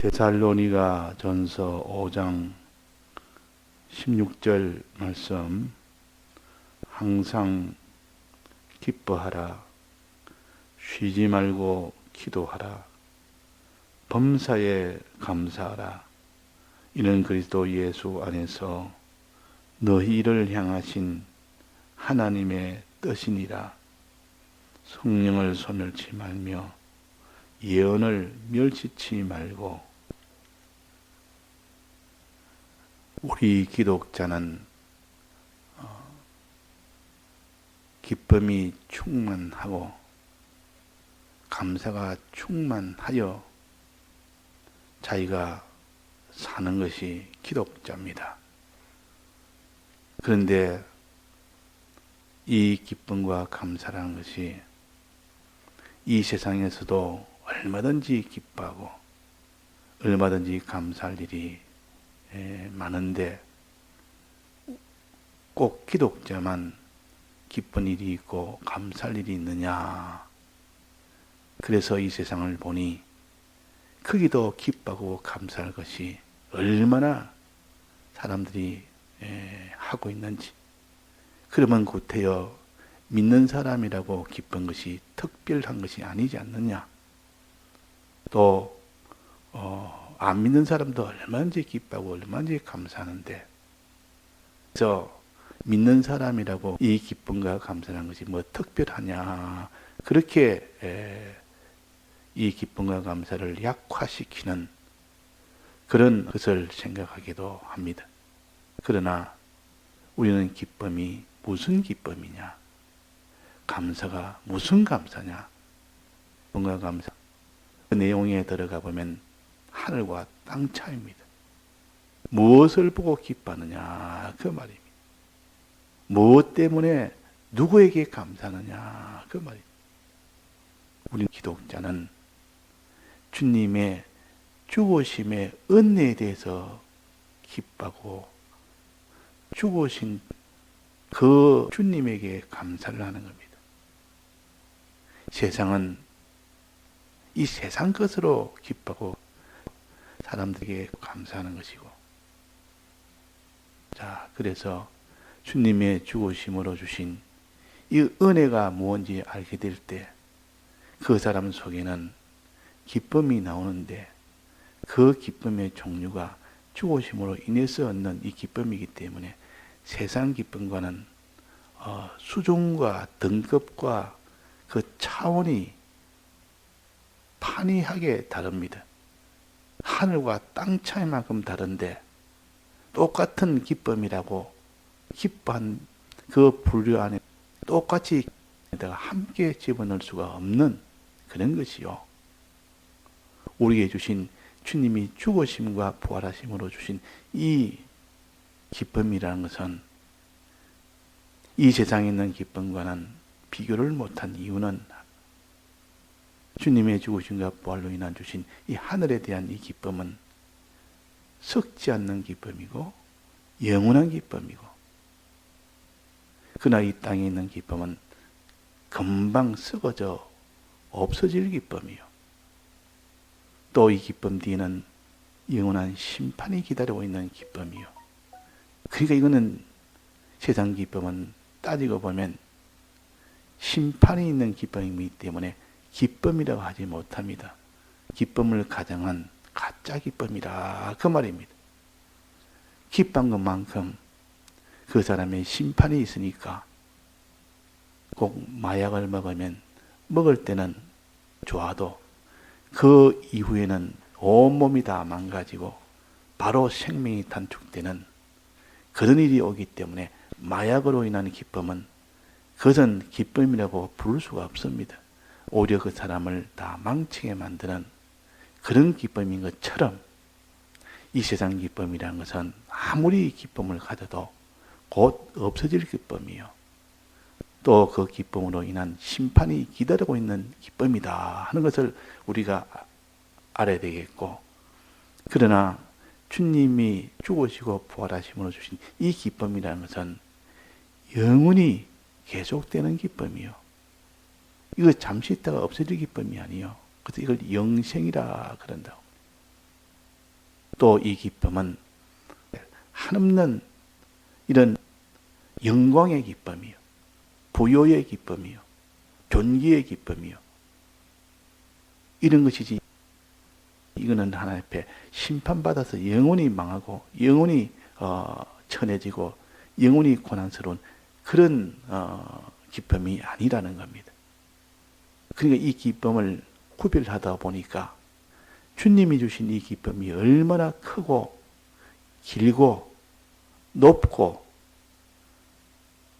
데살로니가 전서 5장 16절 말씀. 항상 기뻐하라. 쉬지 말고 기도하라. 범사에 감사하라. 이는 그리스도 예수 안에서 너희를 향하신 하나님의 뜻이니라. 성령을 소멸치 말며 예언을 멸시치 말고. 우리 기독자는 기쁨이 충만하고 감사가 충만하여 자기가 사는 것이 기독자입니다. 그런데 이 기쁨과 감사라는 것이 이 세상에서도 얼마든지 기뻐하고 얼마든지 감사할 일이 많은데 꼭 기독자만 기쁜 일이 있고 감사할 일이 있느냐? 그래서 이 세상을 보니 크기도 기뻐하고 감사할 것이 얼마나 사람들이 하고 있는지. 그러면 구태여 믿는 사람이라고 기쁜 것이 특별한 것이 아니지 않느냐? 또 안 믿는 사람도 얼마든지 기뻐하고 얼마든지 감사하는데, 그래서 믿는 사람이라고 이 기쁨과 감사하는 것이 뭐 특별하냐? 그렇게 이 기쁨과 감사를 약화시키는 그런 것을 생각하기도 합니다. 그러나 우리는 기쁨이 무슨 기쁨이냐? 감사가 무슨 감사냐? 기쁨과 감사. 그 내용에 들어가 보면 하늘과 땅 차이입니다. 무엇을 보고 기뻐하느냐? 그 말입니다. 무엇 때문에 누구에게 감사하느냐? 그 말입니다. 우리 기독자는 주님의 죽으심의 은혜에 대해서 기뻐하고 죽으신 그 주님에게 감사를 하는 겁니다. 세상은 이 세상 것으로 기뻐하고 사람들에게 감사하는 것이고, 자, 그래서 주님의 죽으심으로 주신 이 은혜가 무엇인지 알게 될 때 그 사람 속에는 기쁨이 나오는데, 그 기쁨의 종류가 죽으심으로 인해서 얻는 이 기쁨이기 때문에 세상 기쁨과는 수준과 등급과 그 차원이 판이하게 다릅니다. 하늘과 땅 차이만큼 다른데 똑같은 기쁨이라고 기뻐한 그 분류 안에 똑같이 함께 집어넣을 수가 없는 그런 것이요. 우리에게 주신 주님이 죽으심과 부활하심으로 주신 이 기쁨이라는 것은 이 세상에 있는 기쁨과는 비교를 못한 이유는 주님의 죽으심과 부활로 인한 주신 이 하늘에 대한 이 기쁨은 썩지 않는 기쁨이고 영원한 기쁨이고, 그러나 이 땅에 있는 기쁨은 금방 썩어져 없어질 기쁨이요. 또 이 기쁨 뒤에는 영원한 심판이 기다리고 있는 기쁨이요. 그러니까 이거는 세상 기쁨은 따지고 보면 심판이 있는 기쁨이기 때문에 기쁨이라고 하지 못합니다. 기쁨을 가장한 가짜 기쁨이라 그 말입니다. 기뻐한 것만큼 그 사람의 심판이 있으니까 꼭 마약을 먹으면 먹을 때는 좋아도 그 이후에는 온몸이 다 망가지고 바로 생명이 단축되는 그런 일이 오기 때문에 마약으로 인한 기쁨은 그것은 기쁨이라고 부를 수가 없습니다. 오히려 그 사람을 다 망치게 만드는 그런 기쁨인 것처럼 이 세상 기쁨이라는 것은 아무리 기쁨을 가져도 곧 없어질 기쁨이요. 또 그 기쁨으로 인한 심판이 기다리고 있는 기쁨이다 하는 것을 우리가 알아야 되겠고, 그러나 주님이 죽으시고 부활하심으로 주신 이 기쁨이라는 것은 영원히 계속되는 기쁨이요. 이거 잠시 있다가 없어질 기쁨이 아니요. 그래서 이걸 영생이라 그런다고. 또 이 기쁨은 한없는 이런 영광의 기쁨이요, 부요의 기쁨이요, 존귀의 기쁨이요, 이런 것이지. 이거는 하나님 앞에 심판받아서 영원히 망하고 영원히 천해지고 영원히 고난스러운 그런 기쁨이 아니라는 겁니다. 그러니까 이 기쁨을 구별하다 보니까 주님이 주신 이 기쁨이 얼마나 크고 길고 높고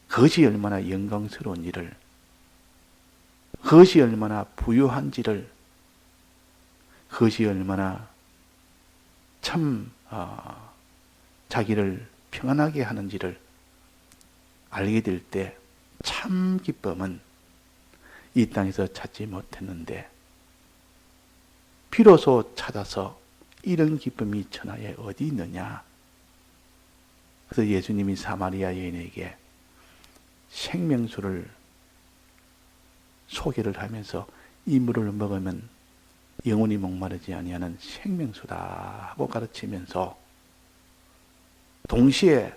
그것이 얼마나 영광스러운 일을, 그것이 얼마나 부유한지를, 그것이 얼마나 참 자기를 평안하게 하는지를 알게 될 때 참 기쁨은 이 땅에서 찾지 못했는데 비로소 찾아서 이런 기쁨이 천하에 어디 있느냐. 그래서 예수님이 사마리아 여인에게 생명수를 소개를 하면서 이 물을 먹으면 영원히 목마르지 아니하는 생명수다 하고 가르치면서 동시에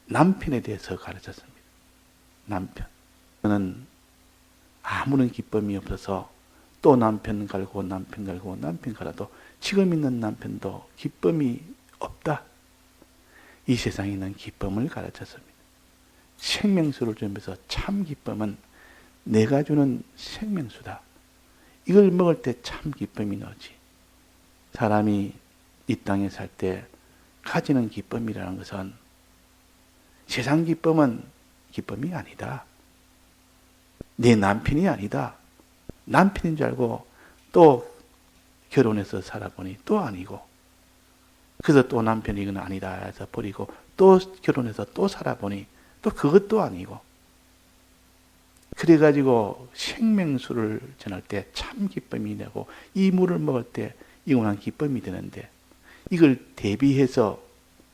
남편에 대해서 가르쳤습니다. 남편. 저는 아무런 기쁨이 없어서 또 남편 갈고 남편 갈아도 지금 있는 남편도 기쁨이 없다. 이 세상에 있는 기쁨을 가르쳤습니다. 생명수를 주면서 참 기쁨은 내가 주는 생명수다. 이걸 먹을 때 참 기쁨이 나지. 사람이 이 땅에 살 때 가지는 기쁨이라는 것은 세상 기쁨은 기쁨이 아니다. 내 남편이 아니다. 남편인 줄 알고 또 결혼해서 살아보니 또 아니고, 그래서 또 남편이 이건 아니다 해서 버리고 또 결혼해서 또 살아보니 또 그것도 아니고, 그래가지고 생명수를 전할 때 참 기쁨이 되고 이 물을 먹을 때 영원한 기쁨이 되는데, 이걸 대비해서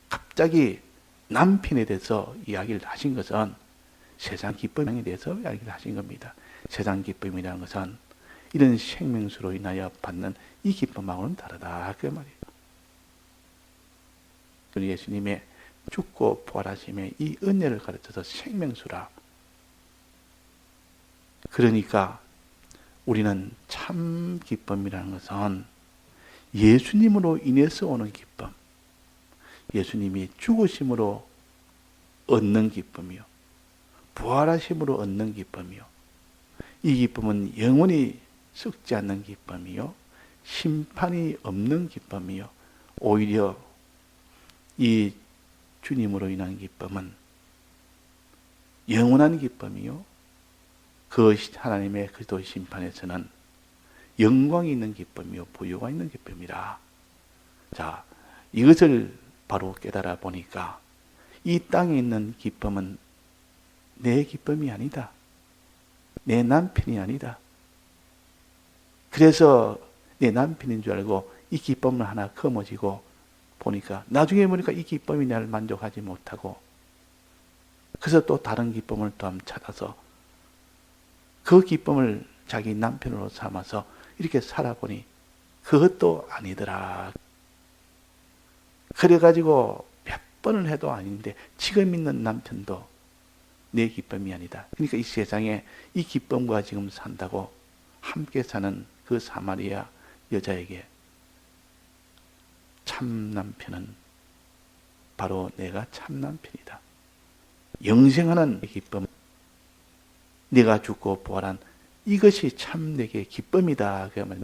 갑자기 남편에 대해서 이야기를 하신 것은 세상 기쁨에 대해서 이야기를 하신 겁니다. 세상 기쁨이라는 것은 이런 생명수로 인하여 받는 이 기쁨하고는 다르다, 그 말이에요. 예수님의 죽고 부활하심의 이 은혜를 가르쳐서 생명수라. 그러니까 우리는 참 기쁨이라는 것은 예수님으로 인해서 오는 기쁨, 예수님이 죽으심으로 얻는 기쁨이요, 부활하심으로 얻는 기쁨이요, 이 기쁨은 영원히 썩지 않는 기쁨이요, 심판이 없는 기쁨이요, 오히려 이 주님으로 인한 기쁨은 영원한 기쁨이요, 그 하나님의 그리스도 심판에서는 영광이 있는 기쁨이요, 부요가 있는 기쁨이라. 자, 이것을 바로 깨달아 보니까 이 땅에 있는 기쁨은 내 기쁨이 아니다. 내 남편이 아니다. 그래서 내 남편인 줄 알고 이 기쁨을 하나 거머쥐고 보니까 나중에 보니까 이 기쁨이 나를 만족하지 못하고, 그래서 또 다른 기쁨을 또 한번 찾아서 그 기쁨을 자기 남편으로 삼아서 이렇게 살아보니 그것도 아니더라. 그래가지고 몇 번을 해도 아닌데 지금 있는 남편도 내 기쁨이 아니다. 그러니까 이 세상에 이 기쁨과 지금 산다고 함께 사는 그 사마리아 여자에게 참 남편은 바로 내가 참 남편이다. 영생하는 기쁨, 네가 죽고 부활한 이것이 참 내게 기쁨이다. 그러면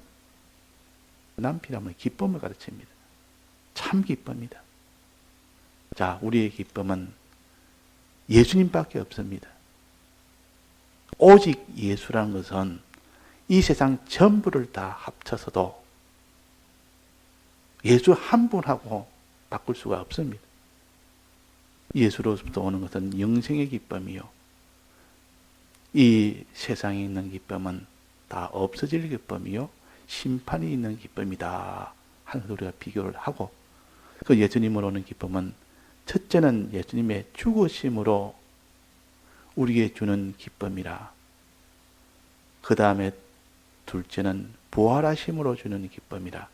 남편이라면 기쁨을 가르칩니다. 참 기쁨이다. 자, 우리의 기쁨은 예수님밖에 없습니다. 오직 예수라는 것은 이 세상 전부를 다 합쳐서도 예수 한 분하고 바꿀 수가 없습니다. 예수로부터 오는 것은 영생의 기쁨이요, 이 세상에 있는 기쁨은 다 없어질 기쁨이요, 심판이 있는 기쁨이다 하는 우리가 비교를 하고, 그 예수님으로 오는 기쁨은 첫째는 예수님의 죽으심으로 우리에게 주는 기쁨이라, 그 다음에 둘째는 부활하심으로 주는 기쁨이라.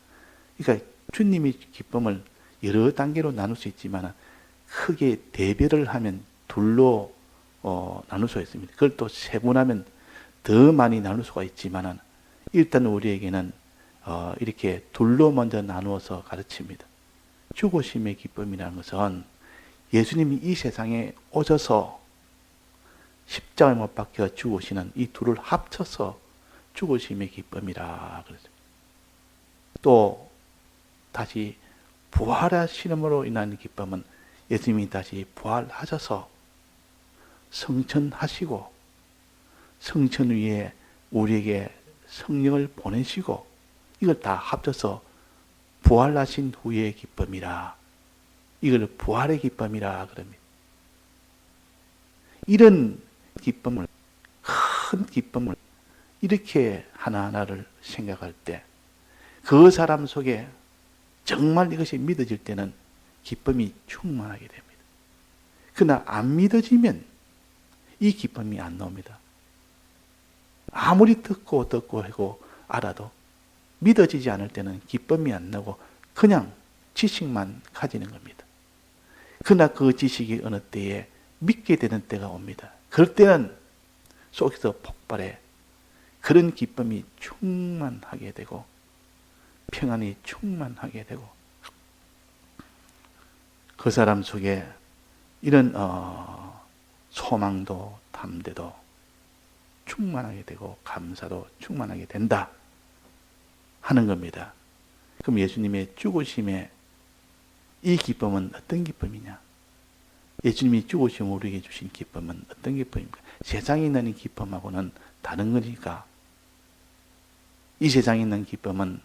그러니까 주님이 기쁨을 여러 단계로 나눌 수 있지만 크게 대별을 하면 둘로 나눌 수가 있습니다. 그걸 또 세분하면 더 많이 나눌 수가 있지만 일단 우리에게는 이렇게 둘로 먼저 나누어서 가르칩니다. 죽으심의 기쁨이라는 것은 예수님이 이 세상에 오셔서 십자가에 못 박혀 죽으시는 이 둘을 합쳐서 죽으심의 기쁨이라 그러죠. 또 다시 부활하심으로 인한 기쁨은 예수님이 다시 부활하셔서 성천하시고 성천 위에 우리에게 성령을 보내시고 이걸 다 합쳐서 부활하신 후의 기쁨이라, 이걸 부활의 기쁨이라 그럽니다. 이런 기쁨을, 큰 기쁨을 이렇게 하나하나를 생각할 때 그 사람 속에 정말 이것이 믿어질 때는 기쁨이 충만하게 됩니다. 그러나 안 믿어지면 이 기쁨이 안 나옵니다. 아무리 듣고 하고 알아도 믿어지지 않을 때는 기쁨이 안 나고 그냥 지식만 가지는 겁니다. 그러나 그 지식이 어느 때에 믿게 되는 때가 옵니다. 그럴 때는 속에서 폭발해 그런 기쁨이 충만하게 되고 평안이 충만하게 되고 그 사람 속에 이런 소망도 담대도 충만하게 되고 감사도 충만하게 된다 하는 겁니다. 그럼 예수님의 죽으심의 이 기쁨은 어떤 기쁨이냐? 예수님이 죽으심으로 우리에게 주신 기쁨은 어떤 기쁨입니까? 세상에 있는 기쁨하고는 다른 거니까. 이 세상에 있는 기쁨은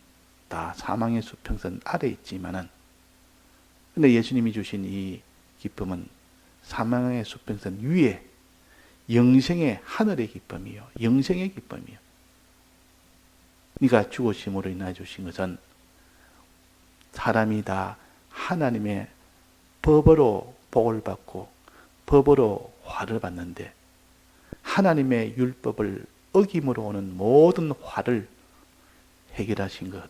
다 사망의 수평선 아래에 있지만은, 근데 예수님이 주신 이 기쁨은 사망의 수평선 위에 영생의 하늘의 기쁨이요, 영생의 기쁨이요. 그러니까 죽으심으로 인하여 주신 것은 사람이 다 하나님의 법으로 복을 받고 법으로 화를 받는데, 하나님의 율법을 어김으로 오는 모든 화를 해결하신 것,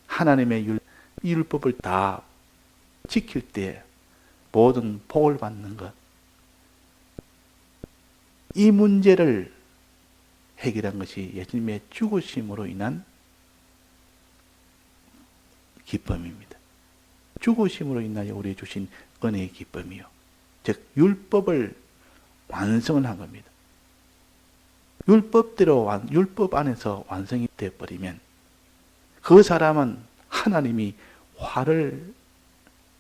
하나님의 율법을 다 지킬 때 모든 복을 받는 것, 이 문제를 해결한 것이 예수님의 죽으심으로 인한 기쁨입니다. 죽으심으로 인하여 우리에게 주신 은혜의 기쁨이요, 즉 율법을 완성을 한 겁니다. 율법대로, 율법 안에서 완성이 되어버리면 그 사람은 하나님이 화를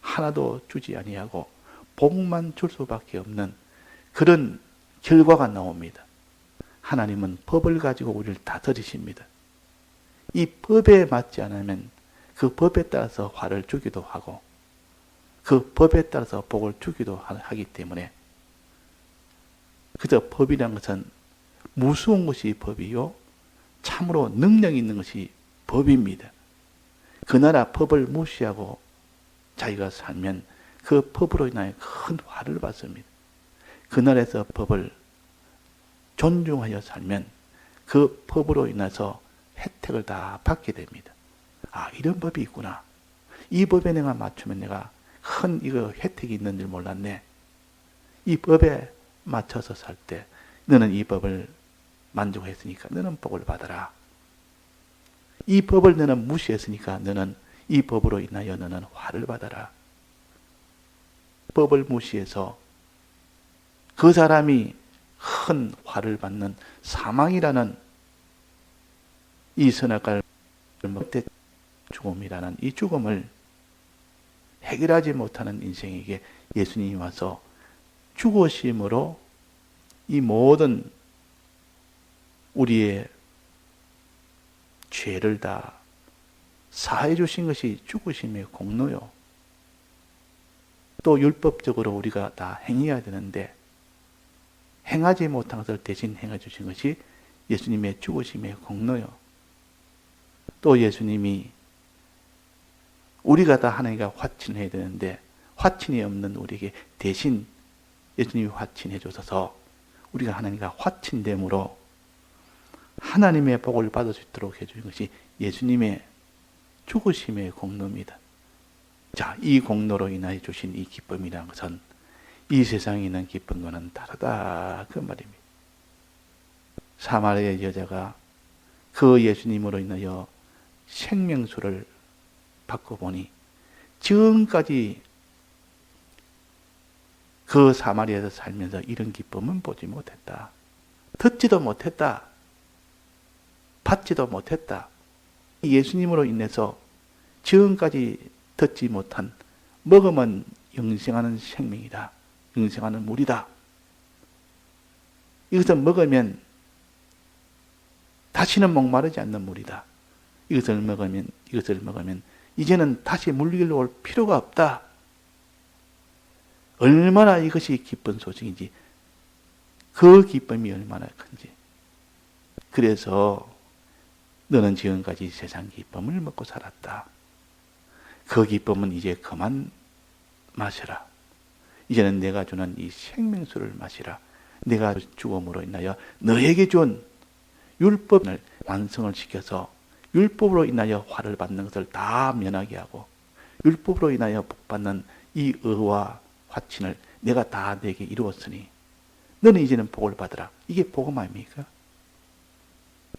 하나도 주지 아니하고 복만 줄 수밖에 없는 그런 결과가 나옵니다. 하나님은 법을 가지고 우리를 다스리십니다. 이 법에 맞지 않으면 그 법에 따라서 화를 주기도 하고 그 법에 따라서 복을 주기도 하기 때문에, 그저 법이라는 것은 무서운 것이 법이요, 참으로 능력이 있는 것이 법입니다. 그 나라 법을 무시하고 자기가 살면 그 법으로 인하여 큰 화를 받습니다. 그 나라에서 법을 존중하여 살면 그 법으로 인해서 혜택을 다 받게 됩니다. 아, 이런 법이 있구나. 이 법에 내가 맞추면 내가 큰 이거 혜택이 있는 줄 몰랐네. 이 법에 맞춰서 살 때 너는 이 법을 만족했으니까 너는 복을 받아라. 이 법을 너는 무시했으니까 너는 이 법으로 인하여 너는 화를 받아라. 법을 무시해서 그 사람이 큰 화를 받는 사망이라는 이 선악과를 먹되 죽음이라는 이 죽음을 해결하지 못하는 인생에게 예수님이 와서 죽으심으로 이 모든 우리의 죄를 다 사해 주신 것이 죽으심의 공로요. 또 율법적으로 우리가 다 행해야 되는데 행하지 못한 것을 대신 행해 주신 것이 예수님의 죽으심의 공로요. 또 예수님이 우리가 다 하나님과 화친해야 되는데 화친이 없는 우리에게 대신 예수님이 화친해 주셔서 우리가 하나님과 화친됨으로 하나님의 복을 받을 수 있도록 해주신 것이 예수님의 죽으심의 공로입니다. 자, 이 공로로 인하여 주신 이 기쁨이라는 것은 이 세상에 있는 기쁨과는 다르다 그 말입니다. 사마리아 여자가 그 예수님으로 인하여 생명수를 받고 보니 지금까지 그 사마리아에서 살면서 이런 기쁨은 보지 못했다. 듣지도 못했다. 받지도 못했다. 예수님으로 인해서 지금까지 듣지 못한 먹으면 영생하는 생명이다. 영생하는 물이다. 이것을 먹으면 다시는 목마르지 않는 물이다. 이것을 먹으면 이제는 다시 물길로 올 필요가 없다. 얼마나 이것이 기쁜 소식인지, 그 기쁨이 얼마나 큰지. 그래서 너는 지금까지 세상 기쁨을 먹고 살았다. 그 기쁨은 이제 그만 마셔라. 이제는 내가 주는 이 생명수를 마시라. 내가 죽음으로 인하여 너에게 준 율법을 완성을 시켜서 율법으로 인하여 화를 받는 것을 다 면하게 하고 율법으로 인하여 복받는 이 의와 화친을 내가 다 내게 이루었으니 너는 이제는 복을 받으라. 이게 복음 아닙니까?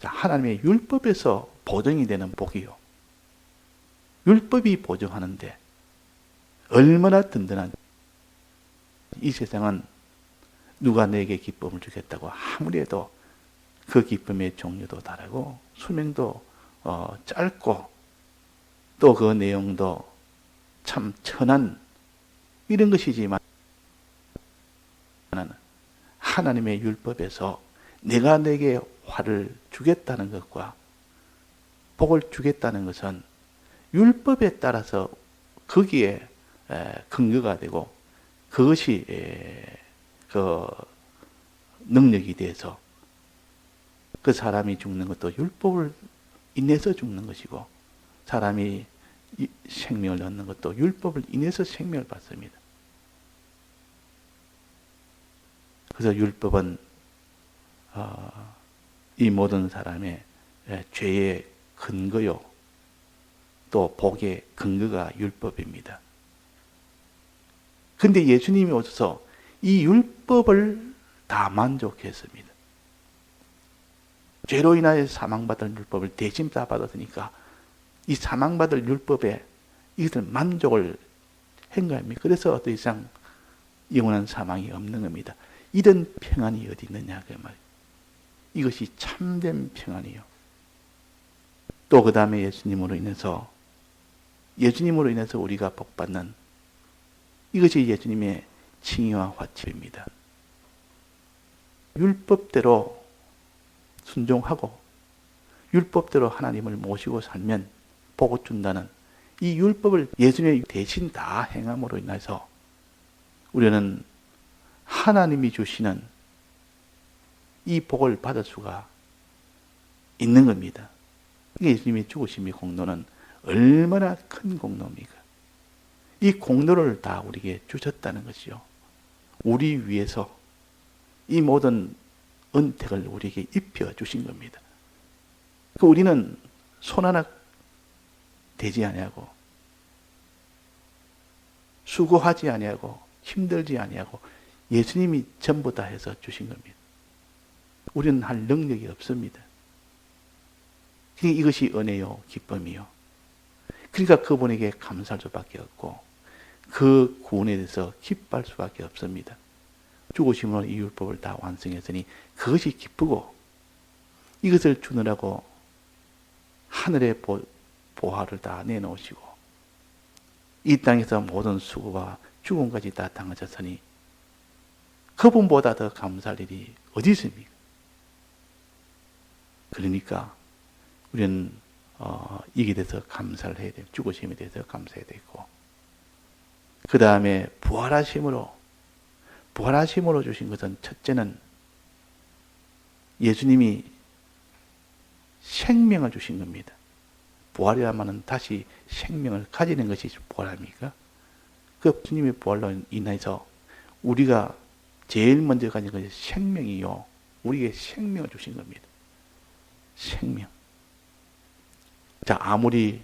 자, 하나님의 율법에서 보증이 되는 복이요. 율법이 보증하는데 얼마나 든든한. 이 세상은 누가 내게 기쁨을 주겠다고 아무리 해도 그 기쁨의 종류도 다르고 수명도 짧고 또 그 내용도 참 천한 이런 것이지만 하나님의 율법에서 내가 내게 화를 주겠다는 것과 복을 주겠다는 것은 율법에 따라서 거기에 근거가 되고 그것이 그 능력이 돼서 그 사람이 죽는 것도 율법을 인해서 죽는 것이고 사람이 생명을 얻는 것도 율법을 인해서 생명을 받습니다. 그래서 율법은 이 모든 사람의 죄의 근거요 또 복의 근거가 율법입니다. 그런데 예수님이 오셔서 이 율법을 다 만족했습니다. 죄로 인하여 사망받을 율법을 대신 다 받았으니까 이 사망받을 율법에 이것을 만족을 한 거입니다. 그래서 더 이상 영원한 사망이 없는 겁니다. 이런 평안이 어디 있느냐 그 말. 이것이 참된 평안이요. 또 그 다음에 예수님으로 인해서 우리가 복받는 이것이 예수님의 칭의와 화칩입니다. 율법대로 순종하고 율법대로 하나님을 모시고 살면 복을 준다는 이 율법을 예수님의 대신 다 행함으로 인해서 우리는 하나님이 주시는 이 복을 받을 수가 있는 겁니다. 예수님의 죽으심의 공로는 얼마나 큰 공로입니까? 이 공로를 다 우리에게 주셨다는 것이요. 우리 위해서 이 모든 은택을 우리에게 입혀 주신 겁니다. 우리는 손 하나 대지 아니하고 수고하지 아니하고 힘들지 아니하고 예수님이 전부 다 해서 주신 겁니다. 우리는 할 능력이 없습니다. 이것이 은혜요 기쁨이요. 그러니까 그분에게 감사할 수밖에 없고 그 구원에 대해서 기뻐할 수밖에 없습니다. 죽으심으로 이 율법을 다 완성했으니 그것이 기쁘고 이것을 주느라고 하늘의 보화를 다 내놓으시고 이 땅에서 모든 수고와 죽음까지 다 당하셨으니 그분보다 더 감사할 일이 어디 있습니까? 그러니까 우리는 이게 대해서 감사를 해야 돼요. 죽으심에 대해서 감사해야 되고 그 다음에 부활하심으로 주신 것은 첫째는 예수님이 생명을 주신 겁니다. 부활이라면 다시 생명을 가지는 것이 부활입니까? 그 주님의 부활로 인해서 우리가 제일 먼저 가진 것이 생명이요. 우리에게 생명을 주신 겁니다. 생명. 자, 아무리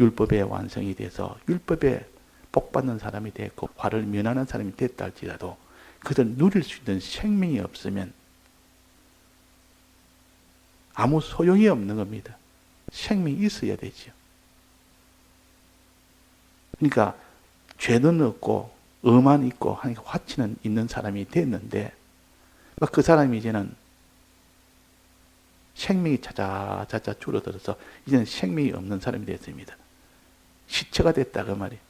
율법의 완성이 돼서 율법에 복받는 사람이 됐고 화를 면하는 사람이 됐다 할지라도 그것을 누릴 수 있는 생명이 없으면 아무 소용이 없는 겁니다. 생명이 있어야 되죠. 그러니까 죄는 없고 의만 있고 하니까 화치는 있는 사람이 됐는데 그 사람이 이제는 생명이 자자자자 줄어들어서 이제는 생명이 없는 사람이 됐습니다. 시체가 됐다 그 말이에요.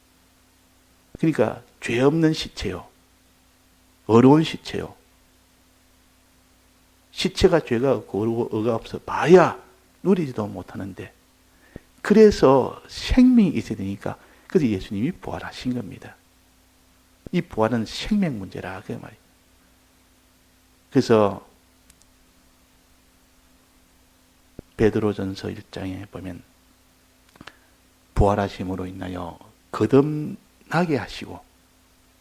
그러니까 죄 없는 시체요. 어려운 시체요. 시체가 죄가 없고 의가 없어 봐야 누리지도 못하는데 그래서 생명이 있어야 되니까 그래서 예수님이 부활하신 겁니다. 이 부활은 생명 문제라 그 말이에요. 그래서 베드로전서 1장에 보면 부활하심으로 인하여 거듭나게 하시고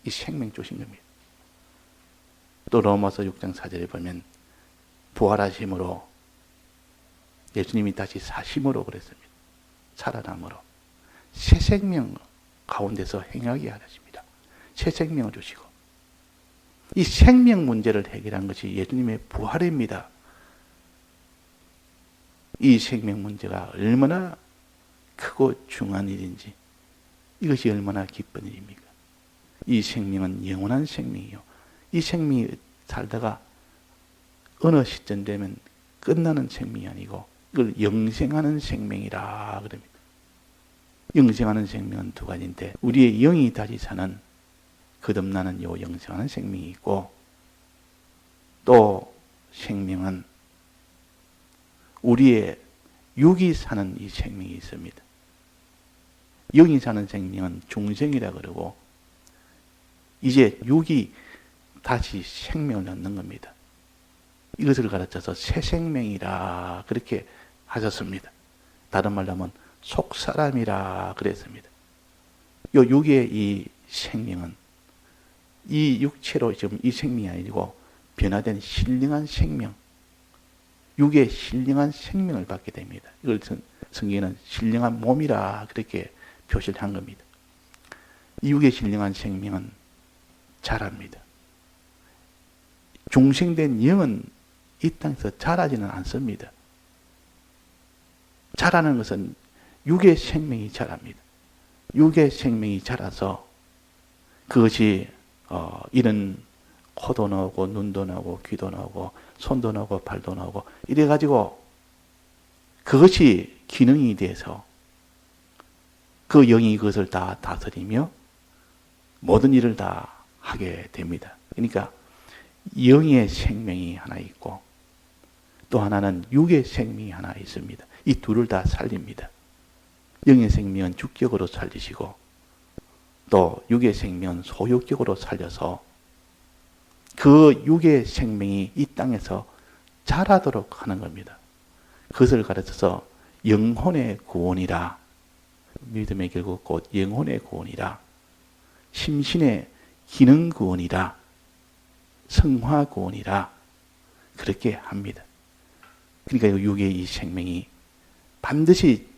이 생명 주신 겁니다. 또 로마서 6장 4절에 보면 부활하심으로 예수님이 다시 사심으로 그랬습니다. 살아남으로 새 생명 가운데서 행하게 하십니다. 새 생명을 주시고 이 생명 문제를 해결한 것이 예수님의 부활입니다. 이 생명 문제가 얼마나 크고 중요한 일인지 이것이 얼마나 기쁜 일입니까? 이 생명은 영원한 생명이요. 이 생명이 살다가 어느 시점 되면 끝나는 생명이 아니고 이걸 영생하는 생명이라 그럽니다. 영생하는 생명은 두 가지인데 우리의 영이 다시 사는 거듭나는 요 영생하는 생명이 있고 또 생명은 우리의 육이 사는 이 생명이 있습니다. 영이 사는 생명은 중생이라 그러고 이제 육이 다시 생명을 얻는 겁니다. 이것을 가르쳐서 새 생명이라 그렇게 하셨습니다. 다른 말로 하면 속사람이라 그랬습니다. 요 육의 이 생명은 이 육체로 지금 이 생명이 아니고 변화된 신령한 생명, 육의 신령한 생명을 받게 됩니다. 이걸 성경에는 신령한 몸이라 그렇게 표시를 한 겁니다. 이 육의 신령한 생명은 자랍니다. 중생된 영은 이 땅에서 자라지는 않습니다. 자라는 것은 육의 생명이 자랍니다. 육의 생명이 자라서 그것이 이런 코도 나오고 눈도 나오고 귀도 나오고 손도 나오고 발도 나오고 이래가지고 그것이 기능이 돼서 그 영이 그것을 다 다스리며 모든 일을 다 하게 됩니다. 그러니까 영의 생명이 하나 있고 또 하나는 육의 생명이 하나 있습니다. 이 둘을 다 살립니다. 영의 생명은 주격으로 살리시고 또 육의 생명은 소유격으로 살려서 그 육의 생명이 이 땅에서 자라도록 하는 겁니다. 그것을 가르쳐서 영혼의 구원이라, 믿음의 결국 곧 영혼의 구원이라, 심신의 기능 구원이라, 성화 구원이라 그렇게 합니다. 그러니까 육의 이 생명이 반드시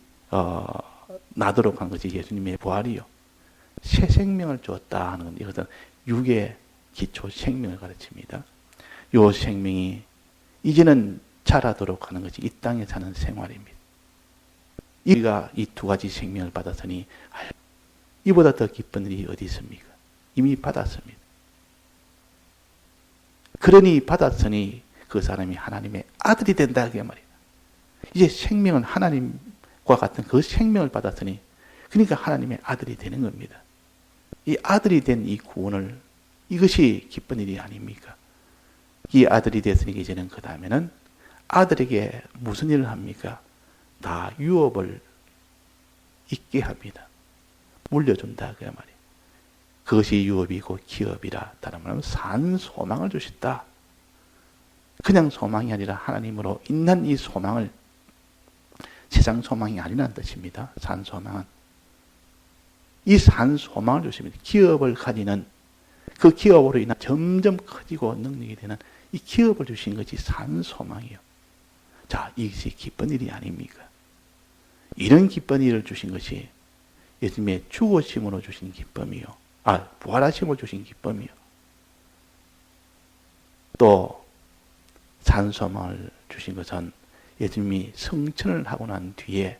나도록 한 것이 예수님의 부활이요. 새 생명을 주었다 하는 건 이것은 육의 기초 생명을 가르칩니다. 이 생명이 이제는 자라도록 하는 것이 이 땅에 사는 생활입니다. 우리가 이 두 가지 생명을 받았으니 이보다 더 기쁜 일이 어디 있습니까? 이미 받았습니다. 그러니 받았으니 그 사람이 하나님의 아들이 된다 그 말이에요. 이제 생명은 하나님과 같은 그 생명을 받았으니 그러니까 하나님의 아들이 되는 겁니다. 이 아들이 된 이 구원을 이것이 기쁜 일이 아닙니까? 이 아들이 됐으니 이제는 그 다음에는 아들에게 무슨 일을 합니까? 다 유업을 있게 합니다. 물려준다 그 말이에요. 그것이 유업이고 기업이라 다른 말로 산 소망을 주셨다. 그냥 소망이 아니라 하나님으로 있는 이 소망을 세상 소망이 아니라는 뜻입니다. 산 소망은 이 산 소망을 주십니다. 기업을 가지는 그 기업으로 인한 점점 커지고 능력이 되는 이 기업을 주신 것이 산 소망이요. 자, 이것이 기쁜 일이 아닙니까? 이런 기쁜 일을 주신 것이 예수님의 죽으심으로 주신 기쁨이요. 부활하심으로 주신 기쁨이요. 또 산소망을 주신 것은 예수님이 성천을 하고 난 뒤에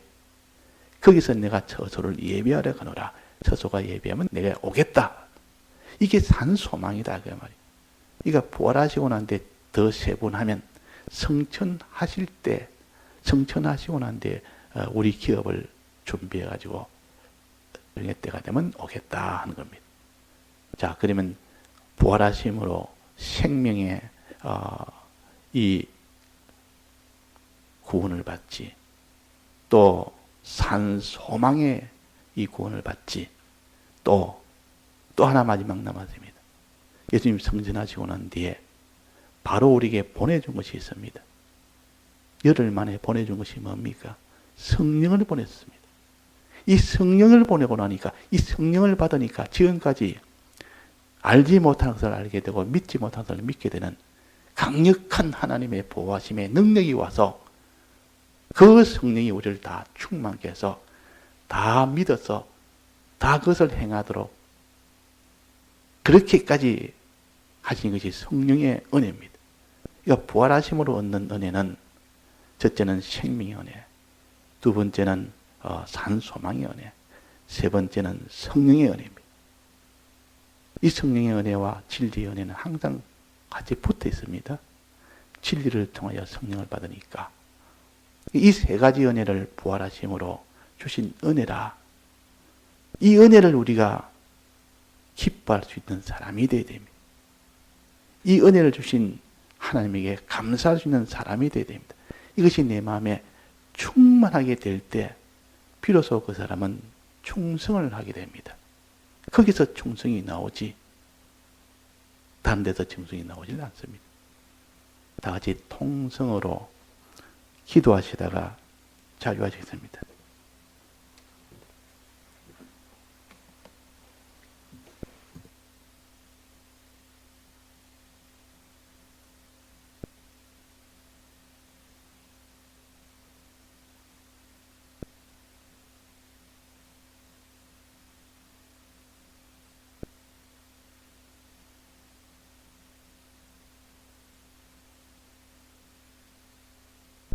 거기서 내가 처소를 예비하려 가노라. 처소가 예비하면 내가 오겠다. 이게 산소망이다 그 말이에요. 그러니까 부활하시고 난 뒤에 더 세분하면 성천하실 때, 성천하시고 난 뒤에 우리 기업을 준비해 가지고 정의 때가 되면 오겠다 하는 겁니다. 자, 그러면 부활하심으로 생명의 이 구원을 받지, 또 산소망의 이 구원을 받지, 또 하나 마지막 남았습니다. 예수님 성전하시고 난 뒤에 바로 우리에게 보내준 것이 있습니다. 열흘 만에 보내준 것이 뭡니까? 성령을 보냈습니다. 이 성령을 보내고 나니까, 이 성령을 받으니까 지금까지 알지 못한 것을 알게 되고 믿지 못한 것을 믿게 되는 강력한 하나님의 보호하심의 능력이 와서 그 성령이 우리를 다 충만케 해서 다 믿어서 다 그것을 행하도록 그렇게까지 하신 것이 성령의 은혜입니다. 그러니까 부활하심으로 얻는 은혜는 첫째는 생명의 은혜, 두 번째는 산소망의 은혜, 세 번째는 성령의 은혜입니다. 이 성령의 은혜와 진리의 은혜는 항상 같이 붙어 있습니다. 진리를 통하여 성령을 받으니까 이 세 가지 은혜를 부활하심으로 주신 은혜라. 이 은혜를 우리가 기뻐할 수 있는 사람이 되어야 됩니다. 이 은혜를 주신 하나님에게 감사할 수 있는 사람이 되어야 됩니다. 이것이 내 마음에 충만하게 될 때 비로소 그 사람은 충성을 하게 됩니다. 거기서 충성이 나오지 다른 데서 충성이 나오지는 않습니다. 다 같이 통성으로 기도하시다가 자유하시겠습니다.